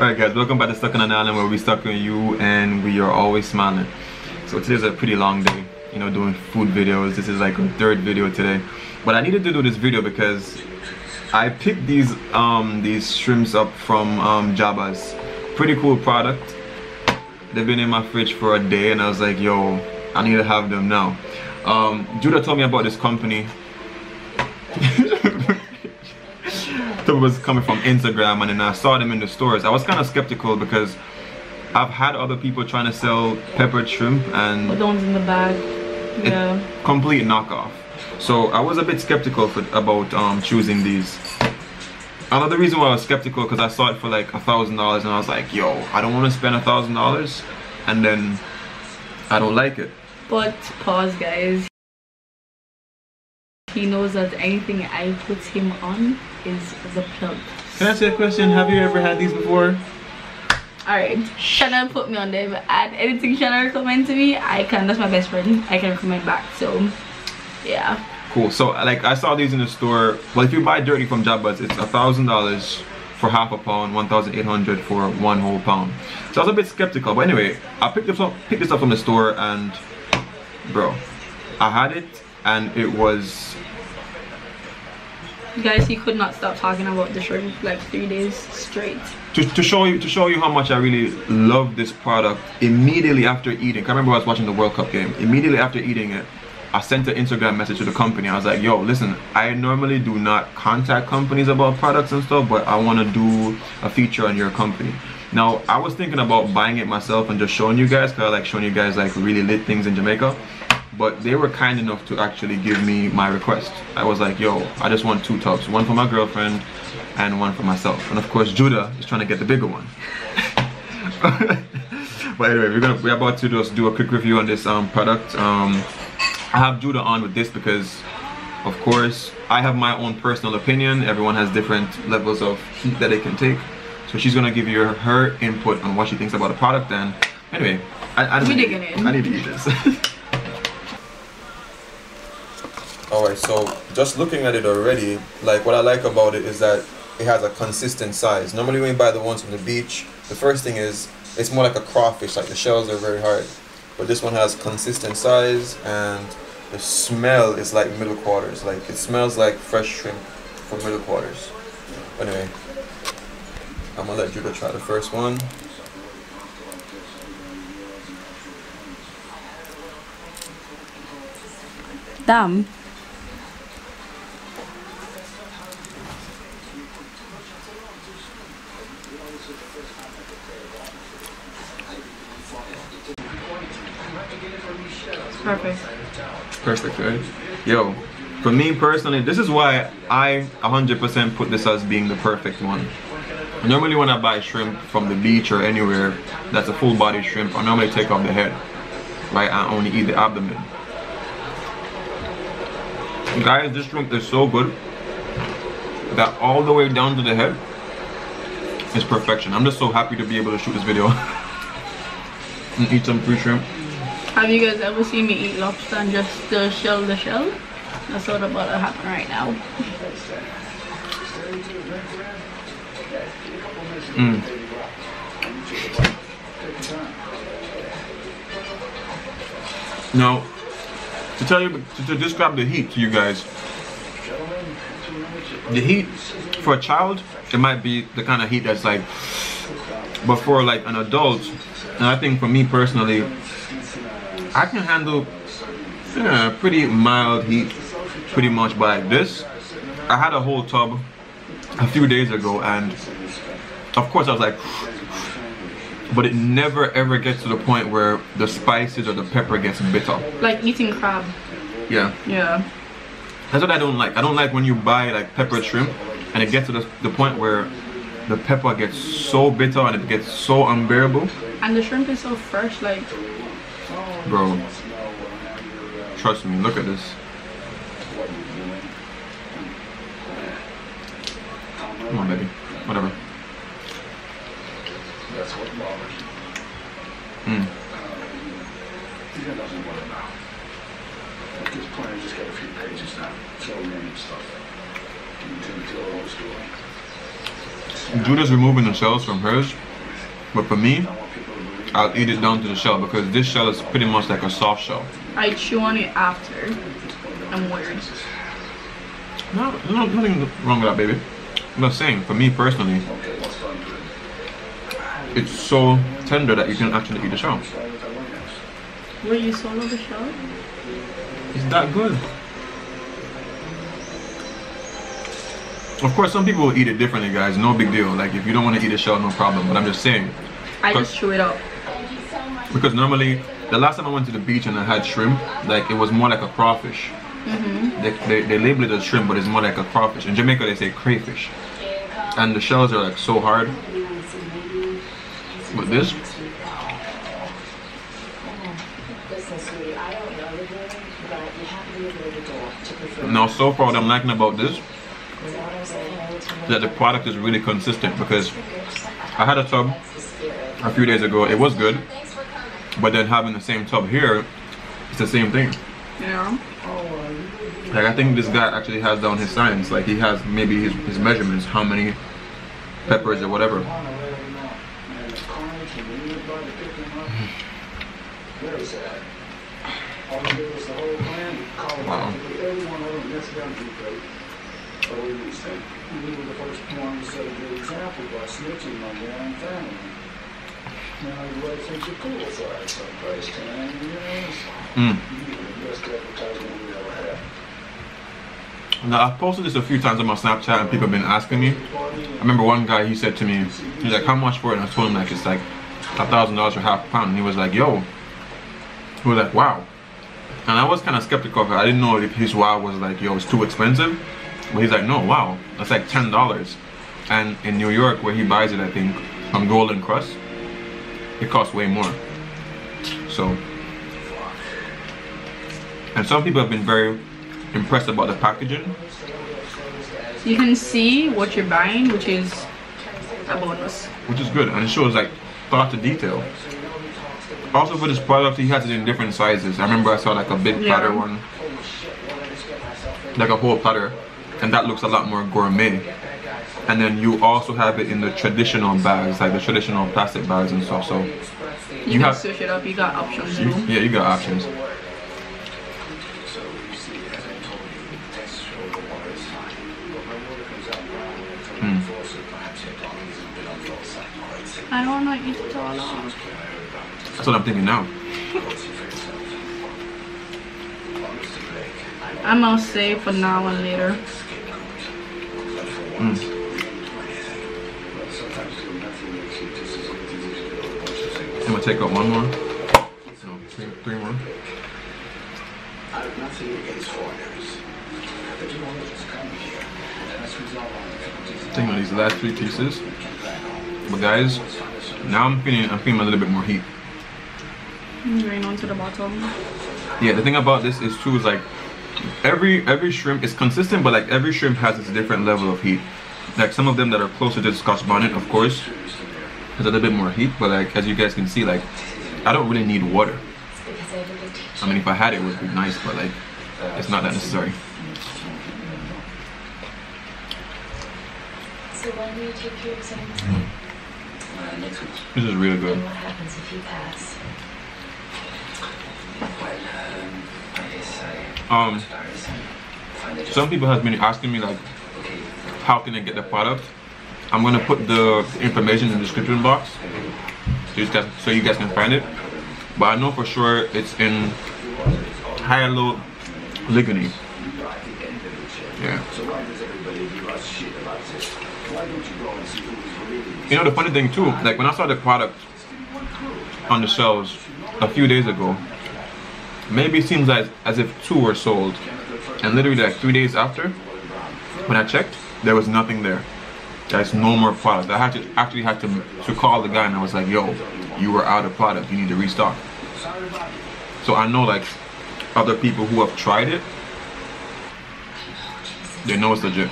Alright guys, welcome back to Stuck on an Island, where we stuck on you and we are always smiling. So today's a pretty long day, you know, doing food videos. This is like a third video today. But I needed to do this video because I picked these shrimps up from Jabba's. Pretty cool product. They've been in my fridge for a day and I was like, yo, I need to have them now. Judah told me about this company. It was coming from Instagram, and then I saw them in the stores. I was kind of skeptical because I've had other people trying to sell peppered shrimp and the ones in the bag, yeah, complete knockoff. So I was a bit skeptical about choosing these. Another reason why I was skeptical because I saw it for like $1,000 and I was like, yo, I don't want to spend $1,000 and then I don't like it. But pause, guys. He knows that anything I put him on is the plug. Can I ask you a question? Have you ever had these before? Alright, Shannon put me on there, but add anything Shannon recommend to me, I can. That's my best friend. I can recommend back. So yeah. Cool. So like I saw these in the store. Well, if you buy dirty from Jabba's, it's $1,000 for half a pound, $1,800 for 1 whole pound. So I was a bit skeptical, but anyway, I picked this up from the store and bro, I had it and it was, guys, he could not stop talking about the shrimp like 3 days straight. To show you how much I really love this product. Immediately after eating, I remember I was watching the World Cup game. Immediately after eating it, I sent an Instagram message to the company. I was like, yo, listen, I normally do not contact companies about products and stuff, but I want to do a feature on your company. Now, I was thinking about buying it myself and just showing you guys, because I like showing you guys like really lit things in Jamaica. But they were kind enough to actually give me my request. I was like, yo, I just want 2 tubs. One for my girlfriend and one for myself. And of course, Judah is trying to get the bigger one. But anyway, we're about to just do a quick review on this product. I have Judah on with this because, of course, I have my own personal opinion. Everyone has different levels of heat that they can take. So she's gonna give you her input on what she thinks about the product. And anyway, I need to eat this. Alright, so just looking at it already, like what I like about it is that it has a consistent size. Normally when you buy the ones from the beach, the first thing is it's more like a crawfish, like the shells are very hard. But this one has consistent size and the smell is like middle quarters. Like it smells like fresh shrimp from middle quarters. Anyway, I'm gonna let Judah try the first one. Damn. Perfect. Perfect, right? Yo, for me personally, this is why I 100% put this as being the perfect one. Normally when I buy shrimp from the beach or anywhere that's a full body shrimp, I normally take off the head, right? I only eat the abdomen. Guys, this shrimp is so good that all the way down to the head is perfection. I'm just so happy to be able to shoot this video and eat some free shrimp. Have you guys ever seen me eat lobster and just still shell the shell? That's what about to happen right now. Now, to describe the heat to you guys, the heat for a child, it might be the kind of heat that's like, but for like an adult, and I think for me personally, I can handle pretty mild heat pretty much. But like this, I had a whole tub a few days ago and of course I was like, but it never ever gets to the point where the spices or the pepper gets bitter. Like eating crab. Yeah. Yeah. That's what I don't like. I don't like when you buy like peppered shrimp and it gets to the point where the pepper gets so bitter and it gets so unbearable. And the shrimp is so fresh, like. Bro, trust me, look at this. Come on, baby. Whatever. Judah's removing the shells from hers. But for me, I'll eat it down to the shell because this shell is pretty much like a soft shell. I chew on it after. I'm weird. No, nothing wrong with that, baby. I'm not saying, for me personally, it's so tender that you can actually eat the shell. Will you swallow the shell? It's that good. Of course, some people will eat it differently, guys. No big deal. Like, if you don't want to eat the shell, no problem. But I'm just saying. I just chew it up. Because normally, the last time I went to the beach and I had shrimp, like, it was more like a crawfish. They label it as shrimp, but it's more like a crawfish. In Jamaica, they say crayfish. And the shells are like so hard. But this, now so far what I'm liking about this is that the product is really consistent, because I had a tub a few days ago, it was good, but then having the same tub here, it's the same thing. Yeah. Like, I think this guy actually has down his science, like he has maybe his measurements, how many peppers or whatever. Wow. Now, I've posted this a few times on my Snapchat and people have been asking me. I remember one guy, he said to me, he's like, how much for it? And I told him like it's like $1,000 for half a pound. And he was like, yo. He was like, wow. And I was kind of skeptical of it. I didn't know if his wow was like, yo, it's too expensive. But he's like, no, wow, that's like $10. And in New York, where he buys it, I think, from Golden Crust, it costs way more. So, and some people have been very impressed about the packaging. You can see what you're buying, which is a bonus. Which is good, and it shows like thought to detail. Also for this product, he has it in different sizes. I remember I saw like a big platter one, like a whole platter, and that looks a lot more gourmet. And then you also have it in the traditional bags, like the traditional plastic bags and stuff. So you can switch it up. You got options. Yeah, you got options. I don't want to eat it all off. That's what I'm thinking now. I'm gonna save for now and later. I'm gonna take out one more. No, three more. Taking these last 3 pieces. But guys, now I'm feeling a little bit more heat. Going on to the bottom. Yeah, the thing about this is too is like every shrimp is consistent, but like every shrimp has its different level of heat. Like some of them that are closer to the Scotch bonnet, of course, has a little bit more heat. But like as you guys can see, like I don't really need water. I mean, if I had it, it would be nice, but like it's not that necessary. So when do you take your exams? Next week. This is really good. And what happens if you pass? Some people have been asking me like, how can I get the product? I'm gonna put the information in the description box so you guys can find it. But I know for sure it's in Hi-lo Liguanea. Yeah. You know the funny thing too, like when I saw the product on the shelves a few days ago, maybe it seems like as if 2 were sold, and literally like 3 days after, when I checked, there was nothing there. There's no more product. I actually had to call the guy, and I was like, yo, you were out of product, you need to restock. So I know like other people who have tried it, they know it's legit.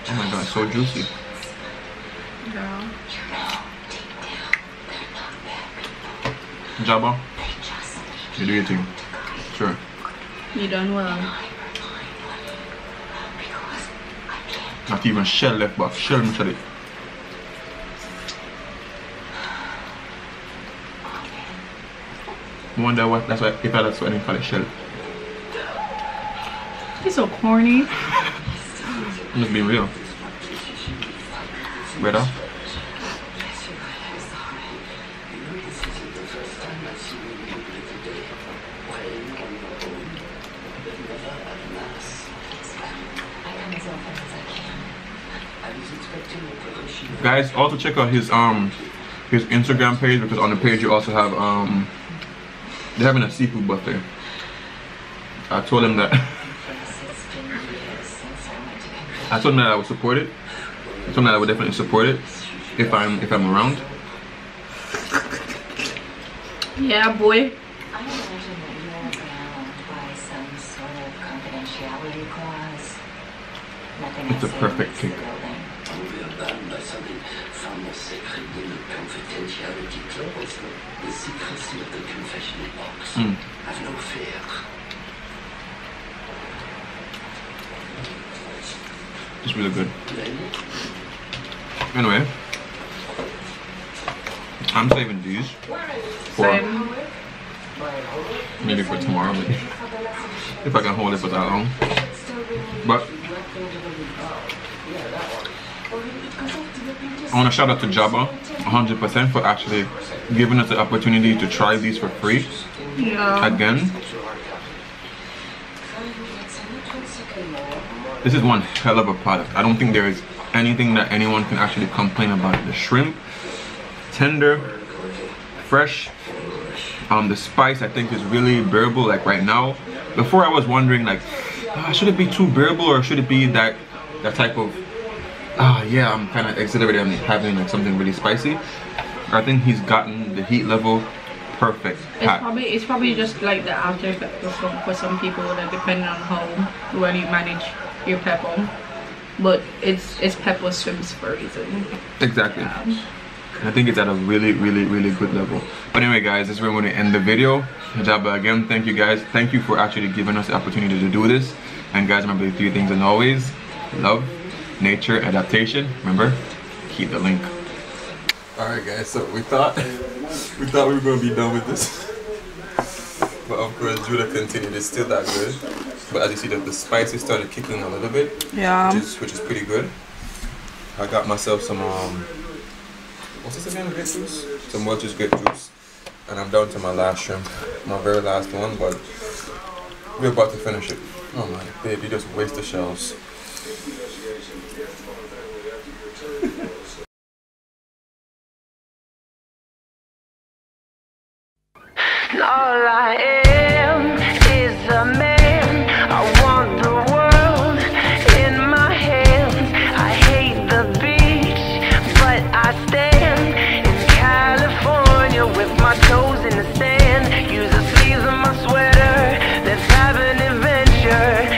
Oh my god, so juicy. Yeah. Jabba, you do your thing. Sure. You done well. Not even shell left, but shell me. I wonder what that's why if that's what they call it shell. You're so corny. I'm just being real. Better. Guys, also check out his Instagram page, because on the page you also have they're having a seafood buffet. I told him that I told him that I would support it. I told him that I would definitely support it if I'm around. Yeah, boy. I imagine that you're bound by some sort of confidentiality clause. Nothing It's a perfect cake. We are bound by something far more sacred than the confidentiality clause. The secrecy of the confession box. Have no fear. It's really good. Anyway, I'm saving these for maybe for tomorrow, maybe. If I can hold it for that long. But I want to shout out to Jabba 100% for actually giving us the opportunity to try these for free. Yeah. Again. This is one hell of a product. I don't think there is anything that anyone can actually complain about. The shrimp, tender, fresh. The spice I think is really bearable. Like right now, before I was wondering like, should it be too bearable or should it be that type of, yeah, I'm kind of exhilarated and having like something really spicy. I think he's gotten the heat level perfect. It's probably just like the after effect for some people, that depending on how well you manage your pepper. But it's pepper swims for a reason. Exactly. Yeah. I think it's at a really good level. But anyway guys, this is where we're going to end the video. Jabba, again, thank you guys. Thank you for actually giving us the opportunity to do this. And guys, remember the 3 things, and always love, nature, adaptation. Remember, keep the link. Alright guys, so we thought we were going to be done with this. But of course Judah continued. It's still that good. But as you see, the spices started kicking a little bit. Yeah. Which is pretty good. I got myself some what's this again? Grape juice? Some Welch's grape juice. And I'm down to my last shrimp. My very last one, but we're about to finish it. Oh my babe, you just waste the shells. No lie.